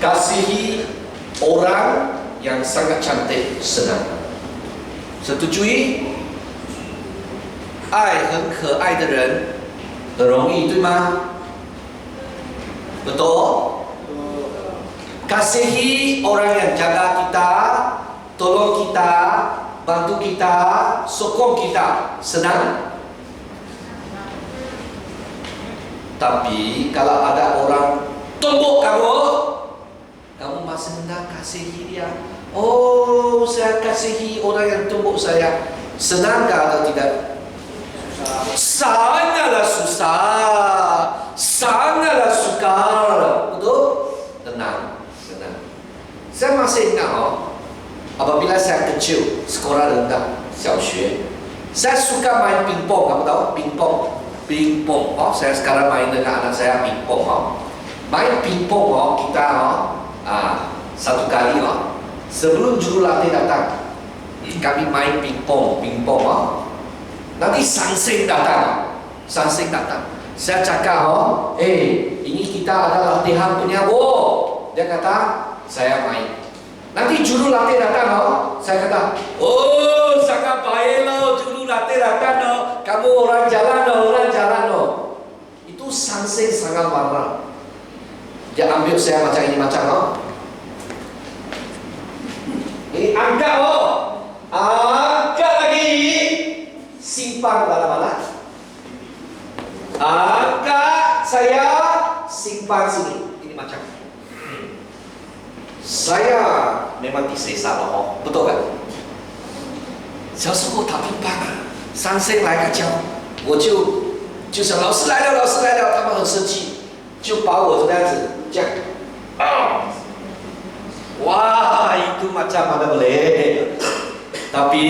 Kasihi orang yang sangat cantik senang. Setujui? 爱很可爱的人很容易，对吗？ Betul? Kasihi orang yang jaga kita, tolong kita, bantu kita, sokong kita, senang. Tapi kalau ada orang tumbuk kamu, kamu masih hendak kasihi dia. Oh, saya kasihi orang yang tumbuk saya. Senangkah atau tidak? Sangatlah susah, sangatlah sukar. Betul? Tenang, tenang. Saya masih ingat apabila saya kecil, sekolah rendah, 小学, saya suka main pingpong. Kamu tahu pingpong? Pingpong. Saya sekarang main dengan anak saya pingpong. Main pingpong kita satu kali sebelum jurulatih datang, kami main pingpong. Nanti sangsing datang. Saya cakap, ini kita ada latihan punya Dia kata, saya main. Nanti juru latih datang, saya kata, oh sangat baik juru latih datang kamu orang jalan Itu sangsing sangat marah. Dia ambil saya macam ini Ini angkat angkat lagi. Simpan mana-mana. Angkat saya, simpan sini. Ini macam. Saya memang disesat betul kan? 小时候打乒乓三声来个教，我就想老师来了，他们很生气，就把我这样子这样，wah itu macam mana boleh. Tapi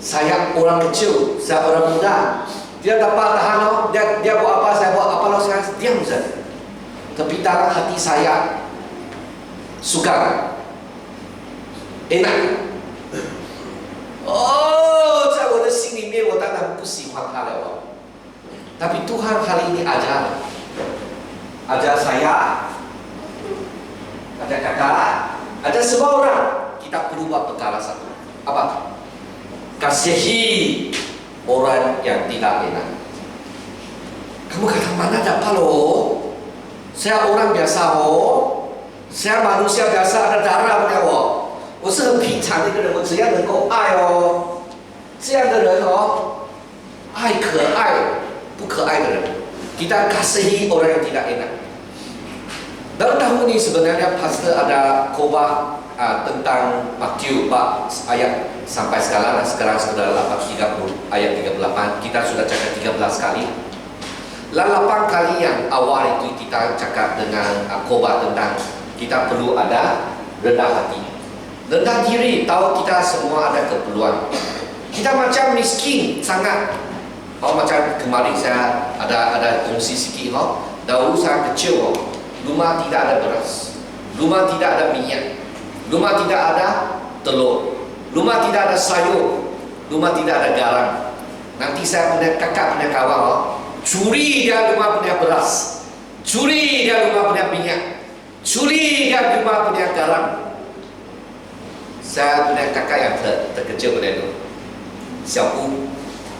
saya orang kecil, saya orang muda. Dia dapat tahan dia buat apa, saya buat apa sekarang diam saja. Tapi dalam hati saya suka, enak. 在我的心里面，我当然不喜欢他了。Tapi Tuhan hari ini ajar saya, ajar kakak, ajar semua orang. Kita perlu buat perkara satu. Apa? Kasihi orang yang tidak enak. Kamu kata mana dapat Saya orang biasa saya manusia biasa ada darah punya 我是很平常的一个人，我只要能够爱这样的人爱可爱不可爱的人kita kasihi orang yang tidak enak. Dalam tahun ini sebenarnya pastor ada khotbah tentang Matius 4 ayat sampai sekarang sudah 30 ayat 38. Kita sudah cakap 13 kali. 8 kali yang awal itu kita cakap dengan khotbah tentang kita perlu ada rendah hati. Rendah diri, tahu kita semua ada keperluan. Kita macam miskin sangat. Macam kemarin saya ada kongsi sikit. Dahulu saya kecil, rumah tidak ada beras, rumah tidak ada minyak, rumah tidak ada telur, rumah tidak ada sayur, rumah tidak ada garam. Nanti saya punya kakak punya kawan, curi dia rumah punya beras, curi dia rumah punya minyak, curi dia rumah punya garam. Saya punya kakak yang terkecil pada itu, Xiaopu,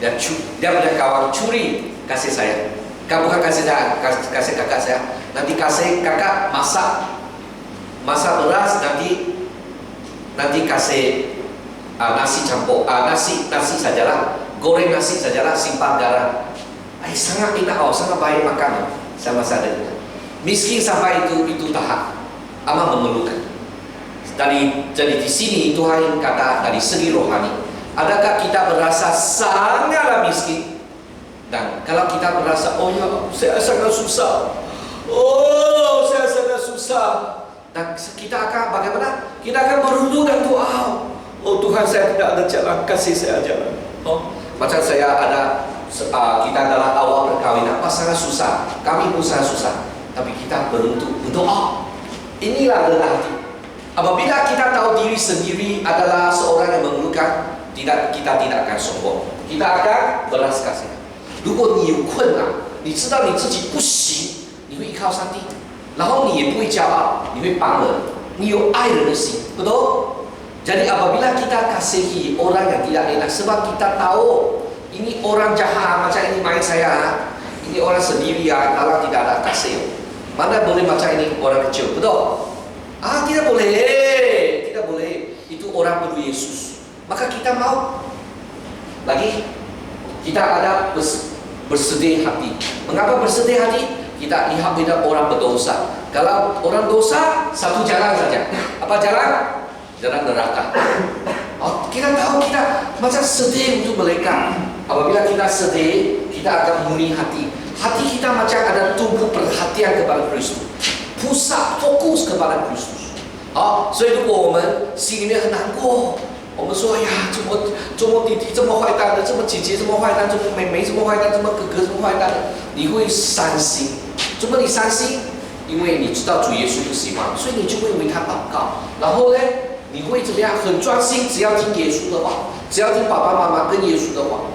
dia punya kawan curi kasih saya. Bukan kasih saya, kasih kakak saya. Nanti kasih kakak masak beras, nanti kasih nasi campur, nasi sajalah, goreng nasi sajalah, simpan garam. Sangat enak sangat baik makan. Saya masih ada. Miskin sampai itu tahap amat memerlukan. Jadi di sini Tuhan kata dari segi rohani, adakah kita berasa sangatlah miskin? Dan kalau kita berasa, saya sangat susah, saya sangat susah, dan kita akan bagaimana? Kita akan berundung dan doa. Tuhan, saya tidak ada jalan, kasih saya jalan. Macam saya ada, kita adalah awal perkawinan, sangat susah, kami pun sangat susah, tapi kita berdoa. Inilah rendah hati. Apabila kita tahu diri sendiri adalah seorang yang memerlukan, kita tidak akan sombong, kita akan belas kasihan. 如果你有困难，你知道你自己不行，你会依靠上帝。然后你也不会骄傲，你会帮人，你有爱人的心，betul? Jadi apabila kita kasihi orang yang tidak enak, sebab kita tahu ini orang jahat macam ini main saya, ini orang sendiri ya, kalau tidak ada kasih, mana boleh macam ini orang kecil, betul? Tidak boleh, tidak boleh. Itu orang perlu Yesus. Maka kita mau lagi, kita ada bersedih hati. Mengapa bersedih hati? Kita lihat beda orang berdosa. Kalau orang dosa, satu jalan saja. Apa jalan? Jalan neraka. Kita tahu kita macam sedih untuk mereka. Apabila kita sedih, kita akan murni hati. Hati kita macam ada tumbuh perhatian kepada Kristus, pusat fokus kepada Kristus. 所以如果我们心里面很难过，我们说呀，怎么弟弟这么坏蛋的，怎么姐姐这么坏蛋，怎么妹妹这么坏蛋，怎么哥哥这么坏蛋的，你会伤心。怎么你伤心？因为你知道主耶稣不喜欢，所以你就会为他祷告。然后呢，你会怎么样？很专心，只要听耶稣的话，只要听爸爸妈妈跟耶稣的话。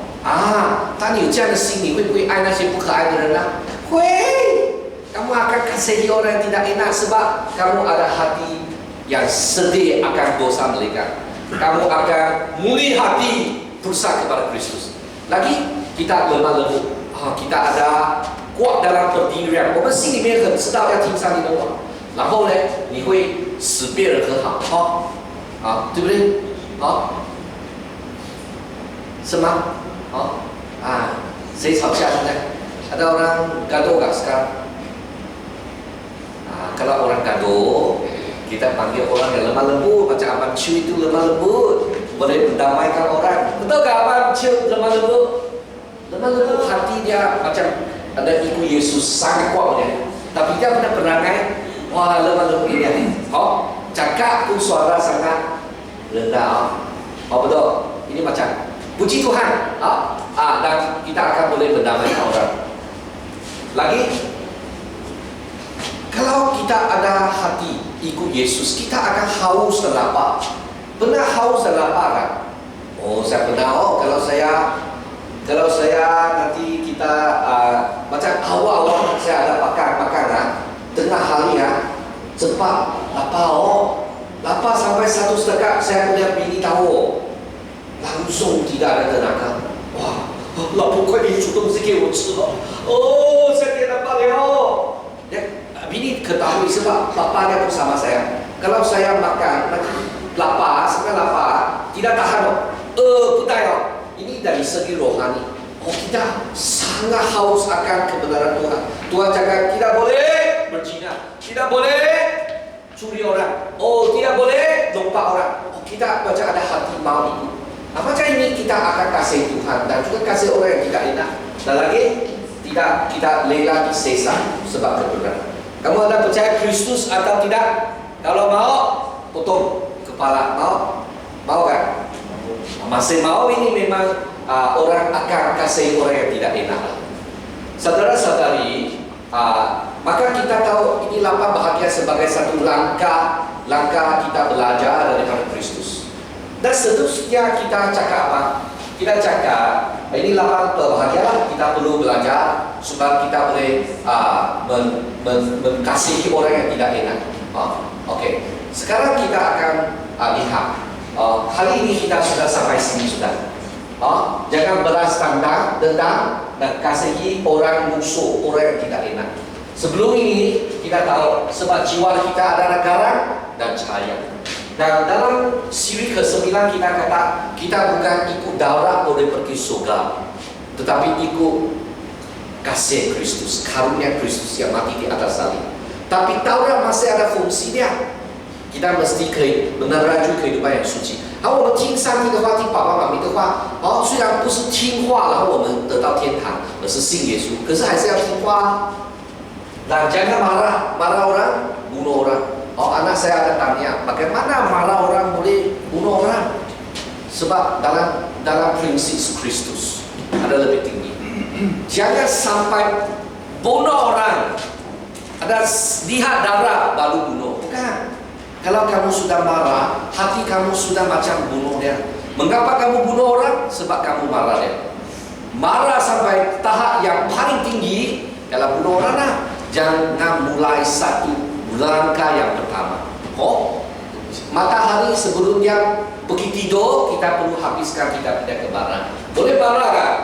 当你有这样的心，你会不会爱那些不可爱的人呢？会。Kamu akan kasihi orang yang tidak enak sebab kamu ada hati yang sedih akan dosa mereka. Kamu akan murni hati berusaha kepada Kristus. Lagi kita lemah lembut. Kita ada kuat dalam pendirian. 我们心里面很知道要听上帝的话。然后呢，你会使别人和好，对不对？是吗？谁吵架现在？ada orang gaduh nggak sekarang? Kalau orang gaduh, kita panggil orang yang lemah lembut, macam Abang Chu itu lemah lembut, boleh mendamaikan orang. Betul tak Abang Chu lemah lembut? Lemah lembut hati dia macam ada ikut Yesus sangat kuat dia. Tapi dia pernah berangai, wah lemah lembut dia. Cakap pun suara sangat rendah. Betul. Ini macam puji Tuhan. Dan kita akan boleh mendamaikan orang. Lagi. Kalau kita ada hati ikut Yesus, kita akan haus dan lapar. Pernah haus dan lapar kan? Saya pernah. Kalau saya nanti kita macam awal saya ada makan tengah hari cepat lapar lapar sampai 1 dekat saya punya bini tahu langsung tidak ada tenaga. Wah, 老婆快点煮东西给我吃了。saya tidak lapar了。Bini ketahui sebab bapaknya pun sama saya. Kalau saya makan lapar, sampai lapar, tidak tahan. Betul. Ini dari segi rohani. Kita sangat haus akan kebenaran Tuhan. Tuhan cakap tidak boleh berzina, tidak boleh curi orang, tidak boleh lompat orang. Kita baca ada hati mau ikut. Macam ini kita akan kasih Tuhan dan juga kasih orang yang tidak enak. Dan lagi tidak kita rela disesat sebab kebenaran. Kamu ada percaya Kristus atau tidak? Kalau mau, potong kepala. Mau kan? Masih mau ini memang orang akan kasih orang yang tidak enak. Saudara-saudari, maka kita tahu ini lapar bahagia sebagai satu langkah kita belajar daripada Kristus. Dan seterusnya kita cakap apa? Kita cakap ini lapar bahagia, kita perlu belajar supaya kita boleh mengasihi orang yang tidak enak. Okey. Sekarang kita akan lihat. Hari ini kita sudah sampai sini sudah. Jangan balas dendam dan kasihi orang musuh, orang yang tidak enak. Sebelum ini kita tahu sebab jiwa kita adalah garam dan cahaya. Dan dalam siri ke-9 kita kata kita bukan ikut darah boleh pergi surga, tetapi ikut kasih Kristus, karunia Kristus yang mati di atas salib. Tapi Taurat masih ada fungsinya. Kita mesti meneraju kehidupan yang suci. 我们听上帝的话，听爸爸妈妈的话，虽然不是听话，然后我们得到天堂，而是信耶稣，可是还是要听话。Dan jangan marah orang, bunuh orang. Anak saya ada tanya, bagaimana marah orang boleh bunuh orang? Sebab dalam prinsip Kristus ada lebih tinggi. Jangan sampai bunuh orang. Ada lihat darah baru bunuh, bukan. Kalau kamu sudah marah, hati kamu sudah macam bunuh dia. Mengapa kamu bunuh orang? Sebab kamu marah dia. Marah sampai tahap yang paling tinggi, kalau bunuh orang jangan mulai satu langkah yang pertama. Matahari sebelum dia pergi tidur, kita perlu habiskan kita pindah ke barat. Boleh marah kan?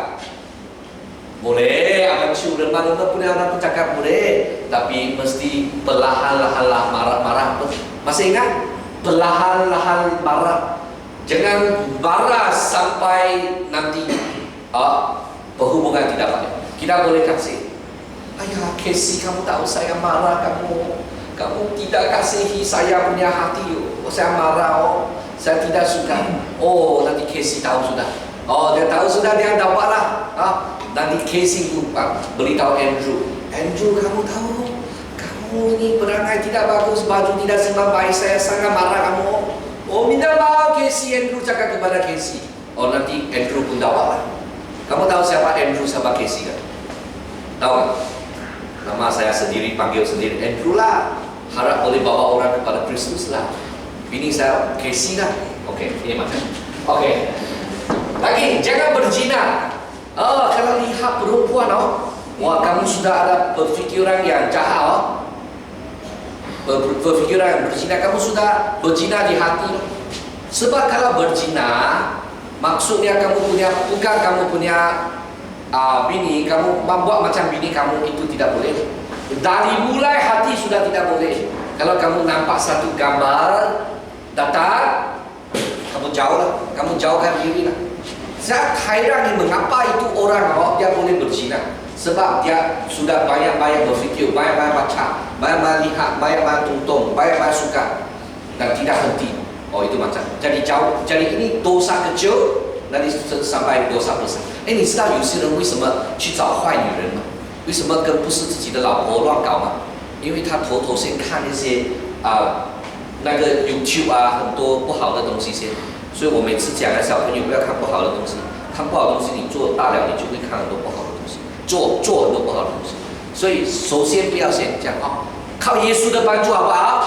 Boleh, abang syur lemah-lemah punya orang cakap boleh, tapi mesti perlahan-lahan marah-marah. Masih ingat? Perlahan-lahan marah. Jangan marah sampai nanti perhubungan tidak baik. Kita boleh kasih. Ayah, Casey, kamu tahu saya marah, kamu tidak kasihi saya punya hati. Saya marah, saya tidak suka. Nanti Casey tahu sudah. Dia tahu sudah, dia dapatlah. Nanti Casey lupa beritahu Andrew, kamu tahu, kamu ini perangai tidak bagus, baju tidak sembah baik, saya sangat marah kamu. Minta maaf Casey. Andrew cakap kepada Casey. Nanti Andrew pun dapatlah. Kamu tahu siapa Andrew sama Casey kan? Tahu kan? Nama saya sendiri, panggil sendiri Andrew lah. Harap boleh bawa orang kepada Kristus lah. Bini saya Casey lah. Ini macam. Lagi, jangan berzina. Kalau lihat perempuan, kamu sudah ada berfikiran yang jahat, berfikiran berzina, kamu sudah berzina di hati. Sebab kalau berzina, maksudnya bukan kamu punya bini, kamu membuat macam bini kamu, itu tidak boleh. Dari mulai hati sudah tidak boleh. Kalau kamu nampak satu gambar datang, kamu jauhkan diri lah. Saya heran mengapa itu orang dia boleh berzina. Sebab dia sudah banyak-banyak berfikir, banyak-banyak baca, banyak-banyak lihat, banyak-banyak tonton, banyak-banyak suka, dan tidak henti. Itu macam. Jadi jauh. Jadi ini dosa kecil, nanti sampai dosa besar.你知道有些人为什么去找坏女人吗？为什么跟不是自己的老婆乱搞吗？因为他头先看那些那个 YouTube 很多不好的东西先。所以我每次讲小朋友不要看不好的东西，看不好的东西你做大了，你就会看很多不好的东西，做很多不好的东西。所以首先不要先讲靠耶稣的帮助好不好？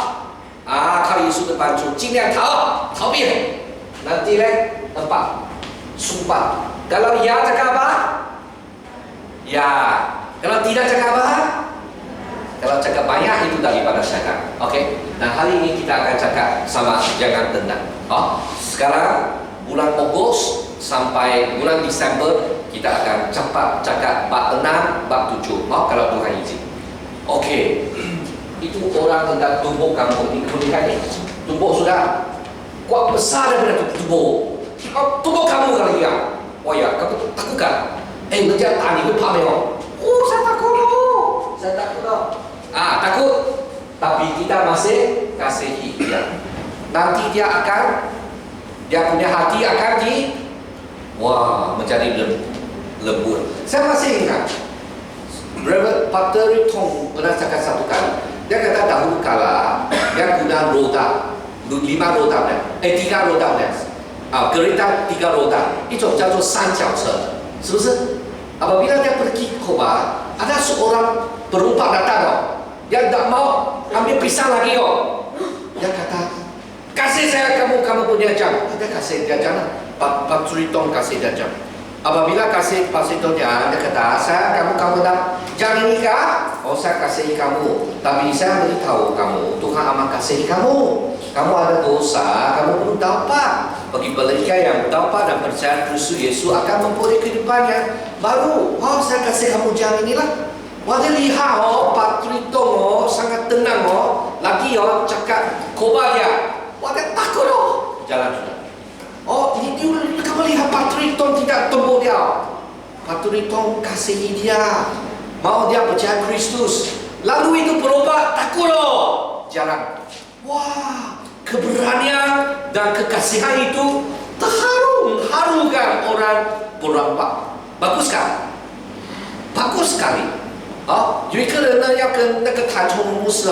靠耶稣的帮助，尽量逃避。Nanti tempat sumpah. Kalau ya cakap apa? Ya. Kalau tidak cakap apa? Kalau cakap banyak itu daripada syaitan. Nah hari ini kita akan cakap sama jangan tendang. Sekarang bulan Ogos sampai bulan Desember kita akan cepat cakap bab 6, bab 7. Kalau Tuhan izin. Itu orang tentang tubuh kamu. Ini lihat ni. Tubuh sudah kuat besar daripada tubuh. Tubuh kamu kali ya. Ya, kamu takut kan? Kerja tani itu apa memang? Saya takut. Takut. Tapi kita masih kasihi dia. Nanti dia punya hati akan menjadi lembut. Saya masih ingat Reverend Patrick Tong pernah cakap satu kali. Dia kata dahulu kala dia guna roda 5 roda 3 roda kereta 3 roda, 一种叫做三角车，是不是？Apabila dia pergi khotbah, ada seorang perempuan datang, dia tidak mau ambil pisang lagi. Dia kata, kasih saya kamu punya jam. Dia kasih dia jam. Pak Suritong kasih dia jam. Apabila kasih Pak Suritong dia kata, kamu dah jam ini kah? Saya kasih kamu. Tapi saya beritahu kamu, Tuhan amat kasih kamu. Kamu ada dosa, kamu belum dapat. Bagi mereka yang dapat dan percaya Kristus Yesus akan memperoleh kehidupan yang baru. Saya kasih kamu jam inilah. Dia lihat Pak Suritong sangat tenang lagi cakap khotbah dia. Dia takut jalan sudah. Ini kamu lihat Pak Suritong tidak tembok dia. Pak Suritong kasihi dia, mau dia percaya Kristus. Lalu itu berubah takut jalan. Keberanian dan kekasihan itu harukan orang berapa. Bagus kan? Bagus sekali. 有一个人呢要跟那个谭崇牧师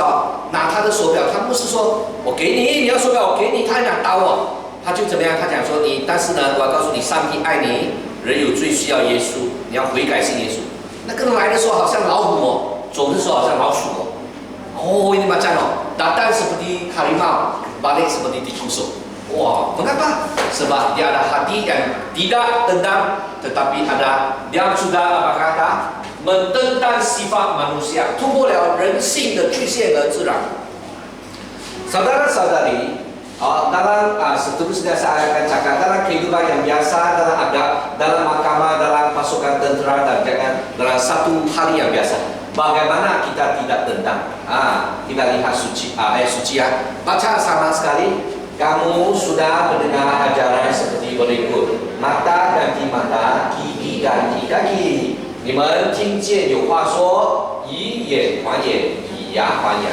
拿他的手表，他牧师说我给你，你要手表我给你，他拿刀他就怎么样？他讲说但是呢，我要告诉你，上帝爱你，人有罪需要耶稣，你要悔改信耶稣。那个人来的时候好像老虎走的时候好像老鼠ini macam datang seperti harimau, balik seperti tikus. Mengapa? Sebab dia ada hati yang tidak tendang, tetapi dia sudah apa kata mententang sifat manusia, 突破了人性的局限和自然。Saudara-saudari, dalam seterusnya saya akan cakap dalam kehidupan yang biasa, dalam adab, dalam mahkamah, dalam pasukan tentera, dan jangan dalam satu hari yang biasa. Bagaimana kita tidak tentang? Kita lihat suci ya. Baca sama sekali. Kamu sudah mendengar ajaran seperti berikut: mata ganti mata, gigi ganti kaki. 你们听见有话说，以眼还眼，以牙还牙。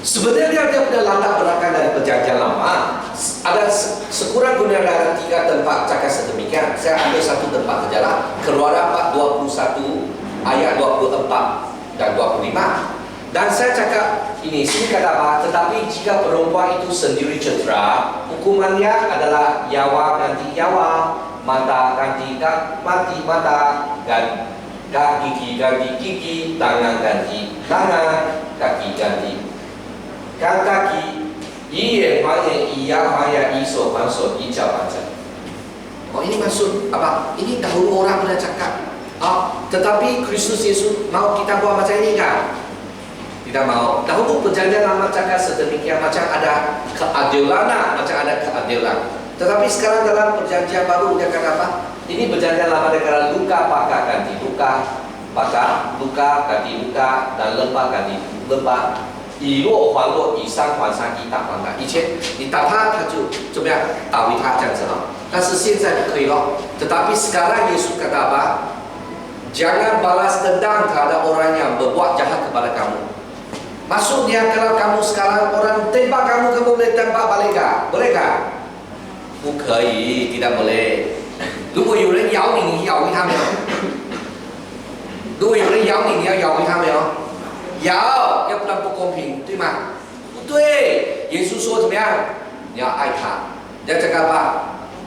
Sebenarnya dia punya latar belakang dari perjanjian lama. Ada sekurang-kurangnya ada 3 tempat cakap sedemikian. Saya ambil satu tempat saja lah. Keluaran 4:21 ayat 24 dan 25. Dan saya cakap ini, sini kata apa? Tetapi jika perempuan itu sendiri cedera, hukumannya adalah nyawa ganti nyawa, mata ganti mata, dan gigi ganti gigi, tangan ganti tangan, kaki ganti kaki, 以眼还眼，以牙还牙，以手还手，以脚还脚。ini maksud apa? Ini dahulu orang pernah cakap. Tetapi Kristus Yesus mau kita buat macam ini kan? Tidak mau. Dahulu perjanjian lama cakap sedemikian, macam ada keadilan, macam ada keadilan. Tetapi sekarang dalam perjanjian baru dia kata apa? Ini perjanjian lama dia kata luka pakar ganti luka, pakar luka ganti luka, dan lebah ganti lebah. 以弱还弱，以伤还伤，以打还打。以前你打他，他就怎么样打回他这样子啊？但是现在不可以了。Tetapi sekarang Yesus kata apa? Jangan balas dendam terhadap orang yang berbuat jahat kepada kamu. Maksudnya kalau kamu sekarang orang tembak kamu, kamu boleh tembak balik kah? Boleh kah? 不可以，tidak boleh. 如果有人咬你，你咬回他没有？如果有人咬你，你要咬回他没有？要不然不公平，对吗？不对，耶稣说怎么样？你要爱他。Dia cakap apa?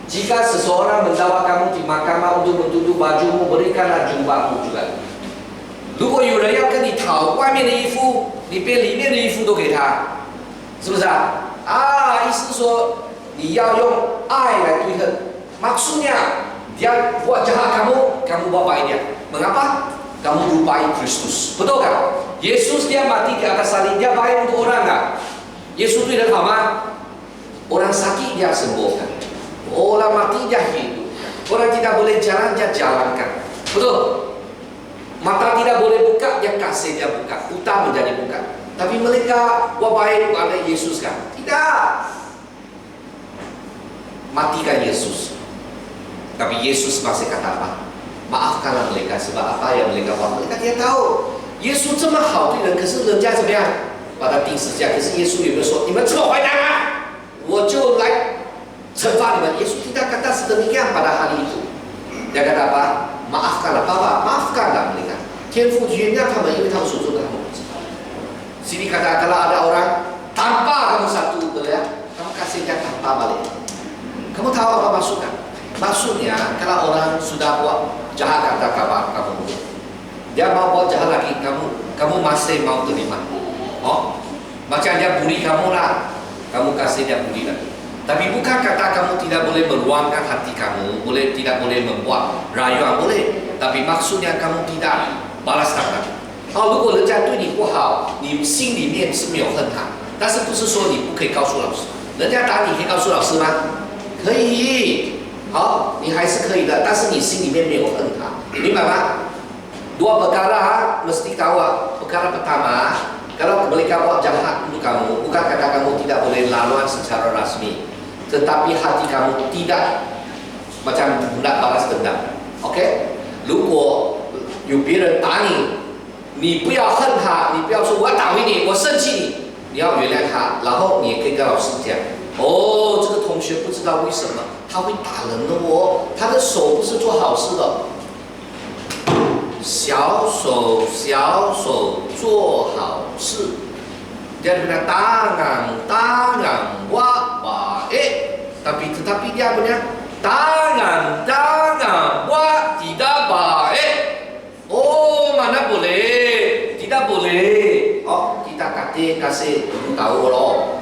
Jika seseorang mendakwa kamu di mahkamah untuk menuntut bajumu, berikanlah jubahmu juga. 如果有人要跟你讨外面的衣服，你连里面的衣服都给他，是不是啊？意思说你要用爱来对恨。Maksudnya dia buat jahat kamu buat baik dia. Mengapa? Kamu rupai Kristus, betul kan? Yesus dia mati di atas salib, dia baik untuk orang kan? Yesus itu tidak sama. Orang sakit dia sembuhkan, orang mati dia hidup, orang tidak boleh jalan dia jalankan, betul? Mata tidak boleh buka, dia kasih dia buka, buta menjadi buka. Tapi mereka buat baik kepada Yesus kan? Tidak. Matikan Yesus. Tapi Yesus masih kata apa? Maafkanlah mereka sebab apa yang mereka buat. Mereka tidak tahu. 耶稣这么好对人，可是人家怎么样？把他钉十字架。可是耶稣有没有说你们这么坏蛋啊？我就来惩罚你们。耶稣tidak kata sedemikian pada hari itu. Dia kata apa? Maafkanlah Bapa, maafkanlah mereka. 天父原谅他们，因为他们所做的他们不知道。Sini kata kalau ada orang tanpa kamu satu, betul ya? Kamu kasih dia tanpa balik. Kamu tahu apa maksudnya? Maksudnya kalau orang sudah buat jahat kata kamu, dia mau buat jahat lagi, kamu masih mau terima. Macam dia bully kamu lah, kamu kasih dia bully lagi. Tapi bukan kata kamu tidak boleh meluangkan hati kamu, tidak boleh membuat rayuan, boleh. Tapi maksudnya kamu tidak balas tangan. 如果人家对你不好，你心里面是没有恨他，但是不是说你不可以告诉老师？人家打你可以告诉老师吗？可以。好，你还是可以的，但是你心里面没有恨他，明白吗？ Dua perkara mesti tahu. Perkara pertama, kalau mereka buat jahat untuk kamu, bukan kata kamu tidak boleh lawan secara rasmi, tetapi hati kamu tidak macam nak balas dendam. OK？ 如果有别人打你，你不要恨他，你不要说我要打回你，我生气你，你要原谅他，然后你也可以跟老师讲，这个同学不知道为什么他会打人的他的手不是做好事的。 小手做好事， dia punya tangan buat baik, tetapi dia punya tangan buat tidak baik. Mana boleh? Tidak boleh. Kita kasih tahu loh.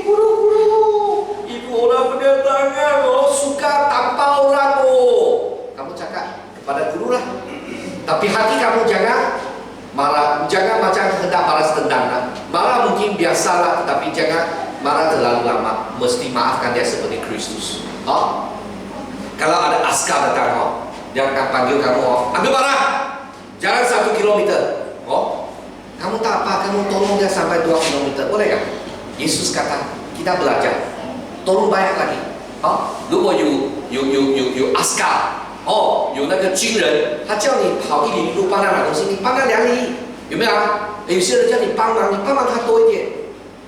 Guru, itu orang punya tangan suka tampar orang Kamu cakap kepada guru lah. Tapi hati kamu jangan marah, jangan macam hendak balas dendam. Marah mungkin biasalah, tapi jangan marah terlalu lama. Mesti maafkan dia seperti Kristus. Kalau ada askar datang, dia akan panggil kamu, ambil marah, jalan 1 kilometer. Kamu tak apa, kamu tolong dia sampai 2 kilometer, boleh kan? Yesus kata, kita belajar, tolong banyak lagi. 如果有askar，有那个军人，他叫你跑1里路帮他拿东西，你帮他2里，有没有啊？有些人叫你帮忙，你帮忙他多一点，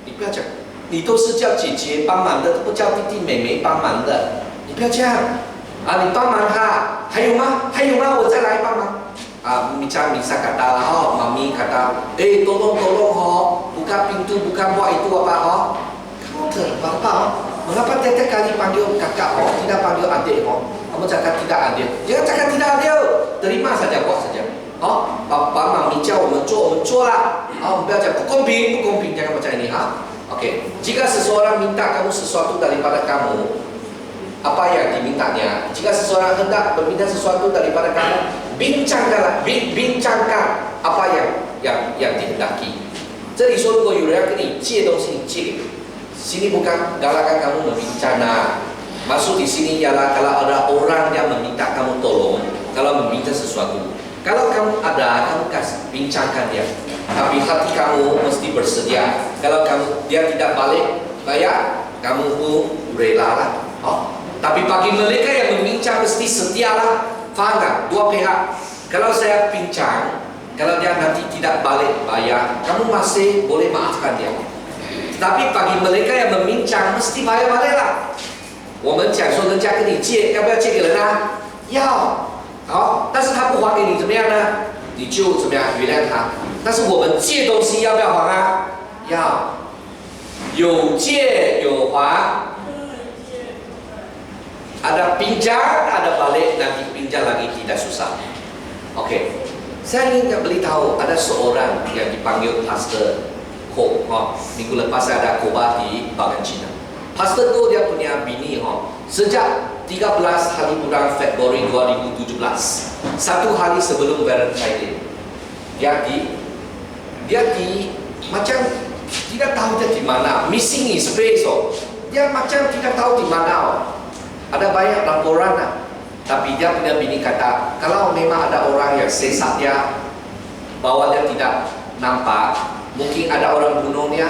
你不要讲，你都是叫姐姐帮忙的，不叫弟弟妹妹帮忙的，你不要这样啊！你帮忙他，还有吗？还有吗？我再来帮忙。Macam Misa kata, Mami kata, tolong buka pintu, buka buat itu apa kamu terbapak. Mengapa tiap kali panggil kakak tidak panggil adik kamu cakap tidak adil, jangan cakap tidak adil, terima saja, buat saja. Papa Mami 叫我们做，我们做啦。不要讲不公平，不公平，jangan macam ini Oke, jika seseorang minta kamu sesuatu daripada kamu, apa yang dimintanya? Jika seseorang hendak meminta sesuatu daripada kamu, bincangkan apa yang dihendaki. 这里说，如果有人要跟你借东西，你借给sini bukan galakkan kamu membincang. Maksud di sini ialah kalau ada orang yang meminta kamu tolong, kalau meminta sesuatu, kalau kamu ada, kamu kasih bincangkan dia. Tapi hati kamu mesti bersedia. Kalau dia tidak balik bayar, kamu pun rela lah. Tapi bagi mereka yang membincang mesti setia lah. Faham tak? Dua pihak. Kalau saya bincang, kalau dia nanti tidak balik bayar, kamu masih boleh maafkan dia. Tapi bagi mereka yang membincang mesti bayar balik lah. 我们讲说人家跟你借，要不要借给人啊？要。但是他不还给你怎么样呢？你就怎么样原谅他。但是我们借东西要不要还啊？要。有借有还。Ada pinjam, ada balik, nanti pinjam lagi tidak susah. Oke. Saya ingin beritahu ada seorang yang dipanggil Pastor Ko. Minggu lepas saya ada khotbah di Bagan Cina. Pastor Ko dia punya bini sejak 13 hari bulan Februari 2017, satu hari sebelum Valentine Day, dia di macam tidak tahu dia di mana, missing in space dia macam tidak tahu di mana. Ada banyak laporan tapi dia punya bini kata, kalau memang ada orang yang sesat dia, bahwa dia tidak nampak, mungkin ada orang bunuh dia,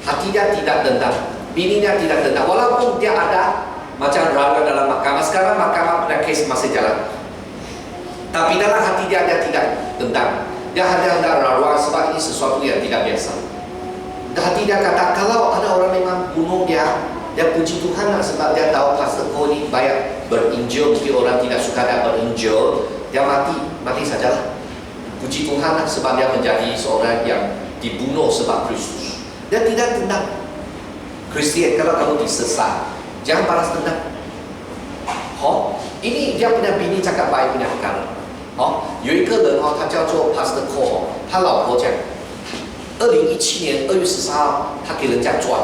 hati dia tidak dendam, bininya tidak dendam, walaupun dia ada macam rana dalam mahkamah. Sekarang mahkamah punya kes masih jalan, tapi dalam hati dia tidak dendam, dia hanya hendak rawan sebab ini sesuatu yang tidak biasa. Hati dia kata, kalau ada orang memang bunuh dia puji Tuhan lah, sebab dia tahu Pastor Ko ni banyak berinjil, mungkin orang tidak suka dia berinjil, dia mati sajalah. Puji Tuhan lah, sebab dia menjadi seorang yang dibunuh sebab Kristus. Dia tidak dendam. Kristian, kalau kamu disesat, jangan balas dendam. Ini dia punya bini cakap baik punya perkara. 有一个人他叫做 Pastor Ko， 他老婆讲，2017年2月13号，他给人家抓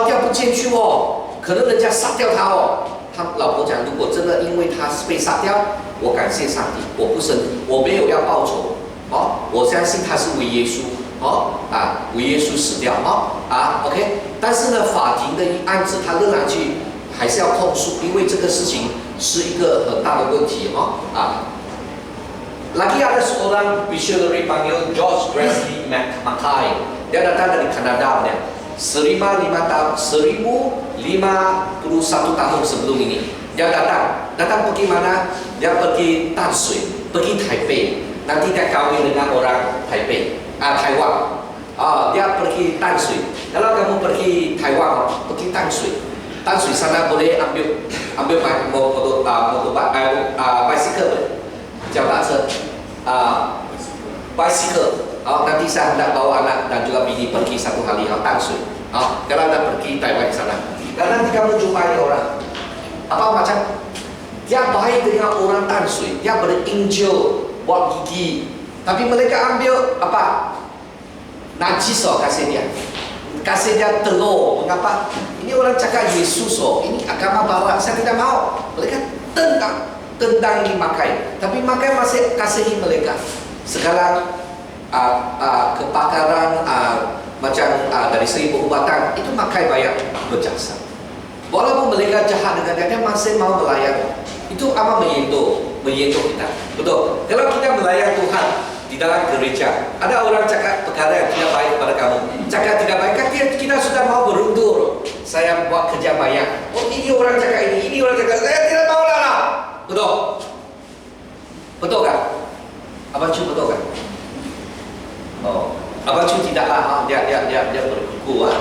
掉不见去可能人家杀掉他他老婆讲，如果真的因为他是被杀掉，我感谢上帝，我没有要报仇我相信他是为耶稣为耶稣死掉OK。但是呢，法庭的案子他仍然去还是要控诉，因为这个事情是一个很大的问题Lagi ada seorang missionary panggil George Wesley Mackay. Dia datang dari Kanada 1551 tahun sebelum ini. Dia datang pergi mana? Dia pergi Tanshui, pergi Taipei. Nanti dia kawin dengan orang Taipei, Taiwan. Dia pergi Tanshui. Kalau kamu pergi Taiwan, pergi Tanshui. Tanshui sana boleh ambil bicycle, 脚踏车bicycle. Nanti saya hendak bawa anak dan juga bini pergi satu hari Tanshui. Kalau anda pergi Taiwan sana, dan nanti kamu jumpai orang macam dia baik dengan orang Tanshui, dia berinjil buat gigi, tapi mereka ambil najis kasih dia telur. Mengapa? Ini orang cakap Yesus ini agama barat, saya tidak mau. Mereka tendang dimakai, tapi makai masih kasihi mereka. Segala kepakaran macam dari segi perubatan itu makai banyak berjasa. Walaupun mereka jahat dengan dia masih mau melayani. Itu amat menyentuh kita. Betul. Kalau kita melayani Tuhan di dalam gereja, ada orang cakap perkara yang tidak baik pada kamu, cakap tidak baik, kan kita sudah mau berundur. Saya buat kerja banyak. Oh, ini orang cakap ini orang cakap, saya tidak mau lah. Betul. Betul kan? Abang Cu betul kan? Oh, Abang Cu tidaklah dia berkuku.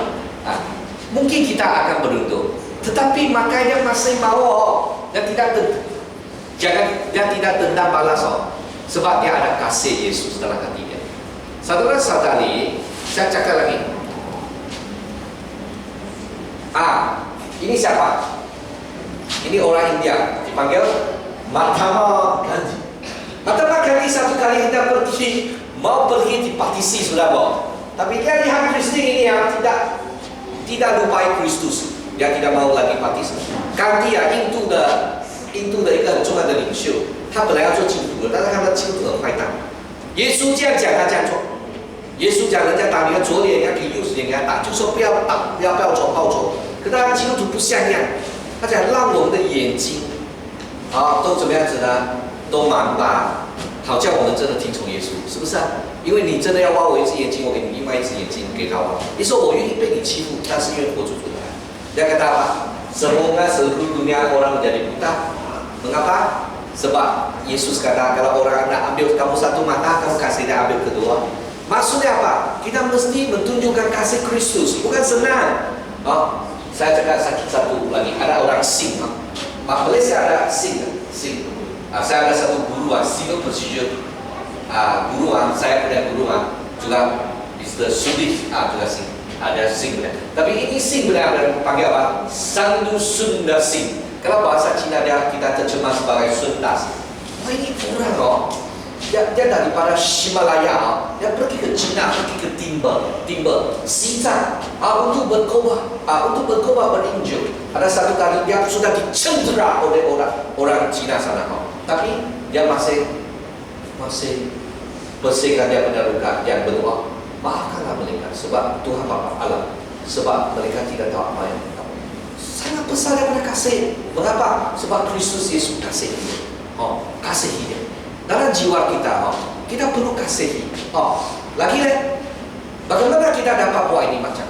Mungkin kita akan berundur, tetapi makanya masih mau. Dia tidak dendam balas. Sebab dia ada kasih Yesus dalam hati dia. Saudara-saudari, saya cakap lagi. Ini siapa? Ini orang India, dipanggil Mahatma Gandhi. Mahatma Gandhi satu kali kita mau pergi di partisi sudah bawa. Tapi dia lihat Kristen ini yang tidak lupai Kristus. Dia tidak mau lagi partisi. Gandhi into the一个很重要的领袖，他本来要做基督徒的，但是他的基督徒很坏蛋。耶稣这样讲，他这样做。耶稣讲人家打你的左脸，人家给右脸给他打，就说不要打，不要报仇。可大家基督徒不像样，他讲让我们的眼睛，都怎么样子呢？都盲吧，好叫我们真的听从耶稣，是不是啊？因为你真的要挖我一只眼睛，我给你另外一只眼睛给他挖。你说我愿意被你欺负，但是愿意活出主的爱。Dia kata apa? Semoga seluruh dunia orang menjadi buta. Mengapa? Sebab Yesus kata kalau orang nak ambil kamu satu mata, kamu kasih dia ambil kedua. Maksudnya apa? Kita mesti menunjukkan kasih Kristus. Bukan senang. Saya cakap satu lagi. Ada orang sing. Malaysia ada sing. Saya ada satu guru single procedure. Guru saya punya guru juga is the Sudif juga sing. Ada sing benar. Tapi ini sing benar panggil apa? Sandu Sunda Sing. Kalau bahasa Cina kita terjemah sebagai sundas. Ini orang dia daripada Himalaya, dia pergi ke Cina, pergi ke Timber, Xizang, untuk berkhotbah berinjil. Ada satu kali dia sudah dicendera oleh orang Cina sana. Tapi dia masih bersihkan dia punya luka, dia berdoa, maafkanlah mereka sebab Tuhan Bapa Allah, sebab mereka tidak tahu apa yang mereka. Sangat besar daripada kasih. Mengapa? Sebab Kristus Yesus kasih dia. Kasih dia. Dalam jiwa kita, kita perlu kasih. Lagi bagaimana kita dapat buat ini macam?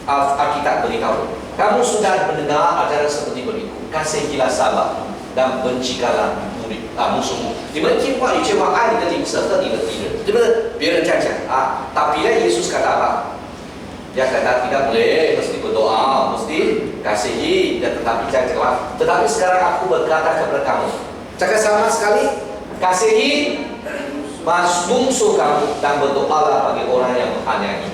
Alkitab beritahu. Kamu sudah mendengar ajaran seperti berikut. Kasihilah sahabat dan bencikanlah musuhmu. 你们听话，有句话，爱你的邻舍和你的敌人，对不对？别人这样讲tapi Yesus kata apa? Dia kata tidak boleh, mesti berdoa, mesti kasihi, dan tetapi jangan cakap. Tetapi sekarang aku berkata kepada kamu, cakap sama sekali, kasihi musuh kamu dan berdoalah bagi orang yang menganiaya.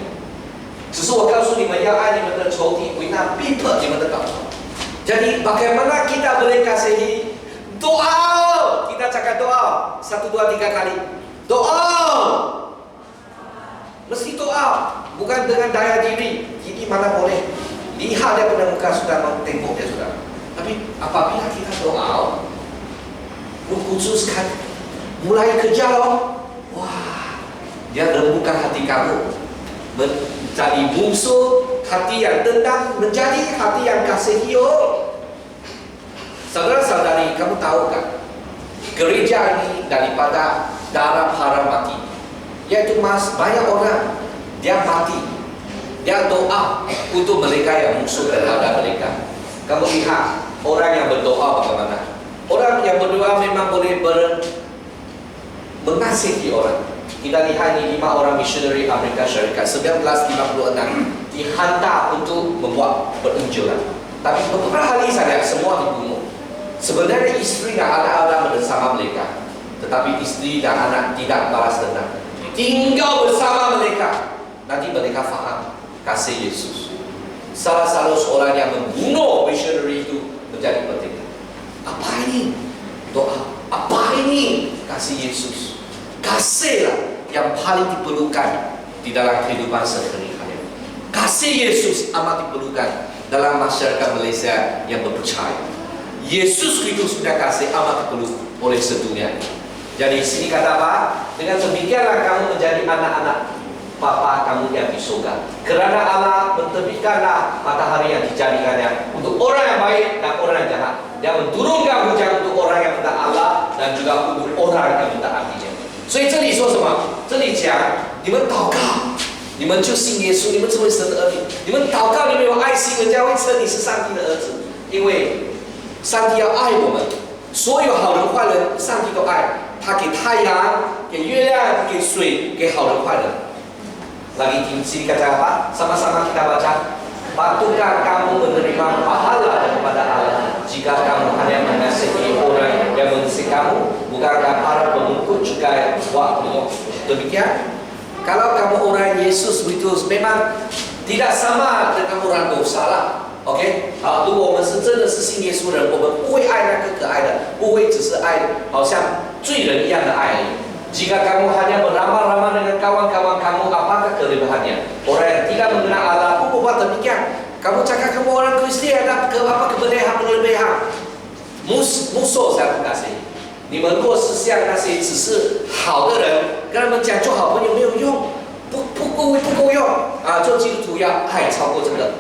只是我告诉你们要爱你们的仇敌，为那逼迫你们的祷告。Jadi bagaimana kita boleh kasihi? Doa. Kita cakap doa 1, 2, 3 kali. Doa. Mesti doa. Bukan dengan daya diri. Ini mana boleh. Lihat dia punya muka sudah mau tengok dia sudah. Tapi apabila kita doa, Roh Kudus kan mulai kerja loh. Wah, dia rembukan hati kamu menjadi musuh, hati yang dendam menjadi hati yang kasihi. Saudara-saudari, kamu tahu kan? Gereja ini daripada darah haram mati. Yaitu banyak orang dia mati, dia doa untuk mereka yang musuh terhadap mereka. Kamu lihat orang yang berdoa bagaimana? Orang yang berdoa memang boleh mengasihi orang. Kita lihat ini 5 orang missionary Amerika Syarikat 1956 dihantar untuk membuat penunjukan. Tapi beberapa hari saja semua dibunuh. Sebenarnya istri dan anak-anak bersama mereka, tetapi istri dan anak tidak balas dendam. Tinggal bersama mereka. Nanti mereka faham kasih Yesus. Salah satu seorang yang membunuh missionary itu menjadi pendeta. Apa ini? Doa. Apa ini? Kasih Yesus. Kasihlah yang paling diperlukan di dalam kehidupan sehari-hari. Kasih Yesus amat diperlukan dalam masyarakat Malaysia yang berpercaya. Yesus Kristus sudah kasih amat diperlukan. oleh sedunia. Jadi sini kata apa? Dengan demikianlah kamu menjadi anak-anak Bapa kamu yang di surga. Kerana Allah menterbitkanlah matahari yang dijadikannya untuk orang yang baik dan orang yang jahat. Dia menurunkan hujan untuk orang yang minta Allah dan juga untuk orang yang minta hatinya. 所以这里说什么？这里讲你们祷告，你们就信耶稣，你们成为神的儿女。你们祷告，你们有爱心，人家会称你是上帝的儿子，因为上帝要爱我们。所有好人坏人，上帝都爱。他给太阳、给月亮、给水、给好人坏人。Lagi di sini kata apa? Sama-sama kita baca. Patutlah kamu menerima pahala daripada Allah jika kamu hanya mengasihi orang yang mengasihi kamu, bukankah para pemungkut juga waktu demikian? Kalau kamu orang Yesus begitu, memang tidak sama dengan orang dosa lah. OK， 好，如果我们是真的是信耶稣人，我们不会爱那个可爱的，不会只是爱好像罪人一样的爱而已。Jika kamu hanya beramah-ramah dengan kawan-kawan kamu, apakah kelebihannya? Orang yang tidak mengenal Allah pun berbuat demikian. Kamu cakap kamu orang Kristian, apa kelebihan? Musuh saya不kasih。你们若是像那些只是好的人，跟他们讲做好朋友没有用，不够用啊！做基督徒要爱超过这个。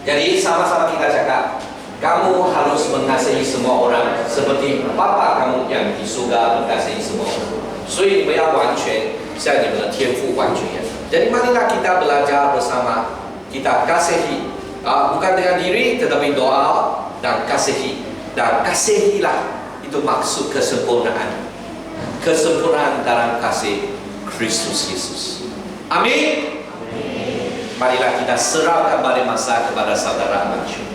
Jadi sama-sama kita cakap, kamu harus mengasihi semua orang seperti Bapa kamu yang di surga mengasihi semua orang. 所以你们要完全像你们的天父完全一样。Jadi marilah kita belajar bersama, kita kasihi, bukan dengan diri tetapi doa dan kasihi. Dan kasihilah itu maksud kesempurnaan, kesempurnaan dalam kasih Kristus Yesus. Amin. Marilah kita serahkan balik masa kepada saudara Amansyur.